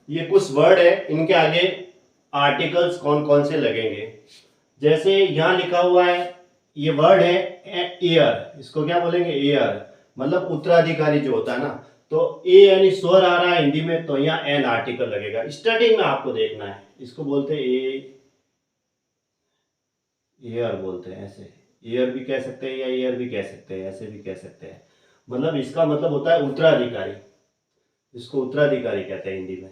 ये कुछ वर्ड है, इनके आगे आर्टिकल्स कौन कौन से लगेंगे। जैसे यहाँ लिखा हुआ है, ये वर्ड है एयर, इसको क्या बोलेंगे, एयर, मतलब उत्तराधिकारी जो होता है ना। तो ए यानी स्वर आ रहा है हिंदी में, तो यहाँ एन आर्टिकल लगेगा। स्टार्टिंग में आपको देखना है, इसको बोलते हैं एयर बोलते हैं, ऐसे एयर भी कह सकते हैं या एयर भी कह सकते हैं, ऐसे भी कह सकते हैं। मतलब इसका मतलब होता है उत्तराधिकारी, इसको उत्तराधिकारी कहते हैं हिंदी में,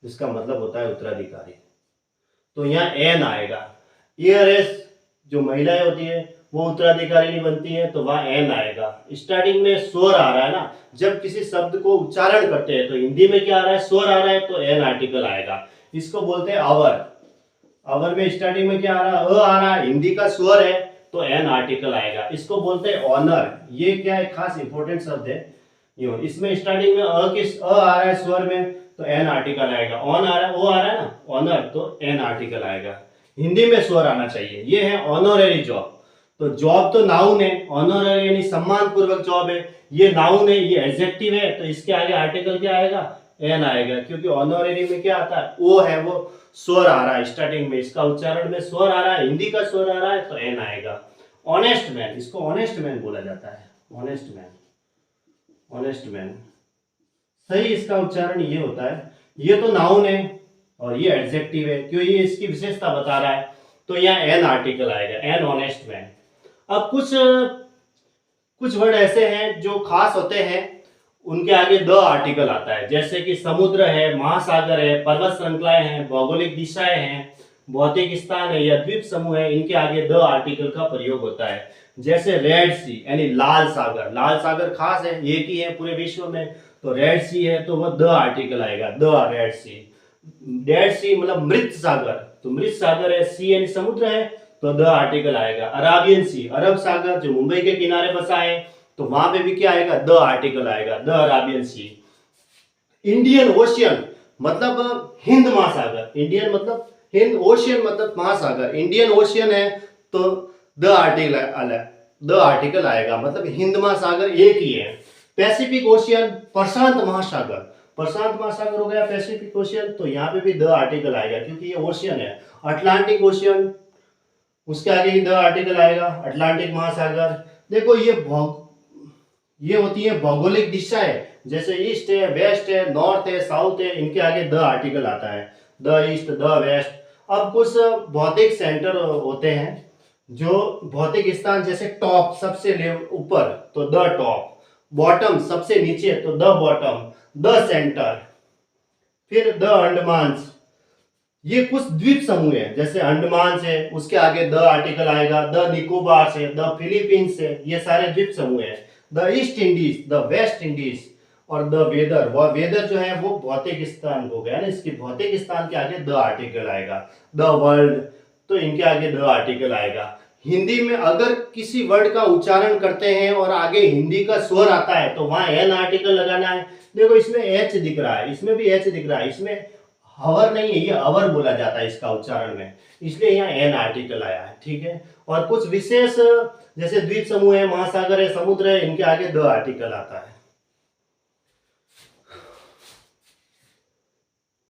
इसका मतलब होता है उत्तराधिकारी। तो यहाँ एन आएगा। ईयरएस जो महिलाएं होती है वो उत्तराधिकारी नहीं बनती है, तो वहां एन आएगा। स्टार्टिंग में स्वर आ रहा है ना, जब किसी शब्द को उच्चारण करते हैं तो हिंदी में क्या आ रहा है, स्वर आ रहा है, तो एन आर्टिकल आएगा। इसको बोलते हैं अवर। अवर में स्टार्टिंग में क्या आ रहा है, अ आ रहा है, हिंदी का स्वर है, तो एन आर्टिकल आएगा। इसको बोलते हैं ऑनर। ये क्या है, खास इंपॉर्टेंट शब्द है। इसमें स्टार्टिंग में अ आ रहा है स्वर में, तो एन आर्टिकल आएगा। ऑन आ रहा है, ओ आ रहा है ना, ऑनर, तो एन आर्टिकल आएगा। हिंदी में स्वर आना चाहिए। ये है ऑनररी जॉब। तो जॉब तो नाउन है, ऑनररी यानी सम्मान पूर्वक जॉब है। ये नाउन है, ये एडजेक्टिव है, तो इसके आगे आर्टिकल क्या आएगा, एन आएगा। क्योंकि ऑनररी में क्या आता है, ओ है, वो स्वर आ रहा है स्टार्टिंग में, इसका उच्चारण में स्वर आ रहा है, हिंदी का स्वर आ रहा है, तो एन आएगा। ऑनेस्ट मैन, इसको ऑनेस्ट मैन बोला जाता है, ऑनेस्ट मैन, ऑनेस्ट मैन, सही इसका उच्चारण ये होता है। ये तो नाउन है और ये एडजेक्टिव है, क्यों, ये इसकी विशेषता बता रहा है, तो यहाँ एन आर्टिकल आएगा, एन ऑनेस्ट मैन। अब कुछ कुछ वर्ड ऐसे हैं जो खास होते हैं, उनके आगे द आर्टिकल आता है। जैसे कि समुद्र है, महासागर है, पर्वत श्रृंखलाएं हैं, भौगोलिक दिशाएं हैं, भौतिक स्थान है या द्वीप समूह है, इनके आगे द आर्टिकल का प्रयोग होता है। जैसे रेड सी यानी लाल सागर, लाल सागर खास है, एक ही है पूरे विश्व में, तो रेड सी है, तो वह द आर्टिकल आएगा, द रेड सी। डेड सी मतलब मृत सागर, तो मृत सागर है, सी यानी समुद्र है, तो द आर्टिकल आएगा। अराबियन सी, अरब सागर जो मुंबई के किनारे बसा है, तो वहां पे भी क्या आएगा, द आर्टिकल आएगा, the Arabian sea. Indian ocean मतलब हिंद महासागर, इंडियन मतलब हिंद, ओशियन मतलब महासागर, इंडियन ओशियन है, तो द आर्टिकल आएगा, मतलब हिंद महासागर एक ही है। पैसिफिक ओशियन, प्रशांत महासागर, प्रशांत महासागर हो गया पैसिफिक ओशियन, तो यहाँ पे भी द आर्टिकल आएगा क्योंकि ये ओशियन है। अटलांटिक ओशियन, उसके आगे ही द आर्टिकल आएगा, अटलांटिक महासागर। देखो ये होती है भौगोलिक दिशाएं, जैसे ईस्ट है, वेस्ट है, नॉर्थ है, साउथ है, इनके आगे द आर्टिकल आता है, द ईस्ट, द वेस्ट। अब कुछ भौतिक सेंटर होते हैं, जो भौतिक स्थान, जैसे टॉप सबसे ऊपर, तो द टॉप, बॉटम सबसे नीचे, तो द बॉटम, द सेंटर। फिर द अंडमान्स, ये कुछ द्वीप समूह है, जैसे अंडमान है, उसके आगे द आर्टिकल आएगा। द निकोबार है, द फिलीपींस है, ये सारे द्वीप समूह है। The east Indies, the West Indies, और द वेदर, वह वेदर जो है वो भौतिक स्थान हो गया ना, इसके भौतिक स्थान के आगे द आर्टिकल आएगा। द वर्ल्ड, तो इनके आगे द आर्टिकल आएगा। हिंदी में अगर किसी वर्ड का उच्चारण करते हैं और आगे हिंदी का स्वर आता है, तो वहां एन आर्टिकल लगाना है। देखो इसमें एच दिख रहा है, इसमें भी एच दिख रहा है, इसमें हवर नहीं है, ये अवर बोला जाता है इसका उच्चारण में, इसलिए यहाँ एन आर्टिकल आया है, ठीक है। और कुछ विशेष जैसे द्वीप समूह है, महासागर है, समुद्र है, इनके आगे द आर्टिकल आता है।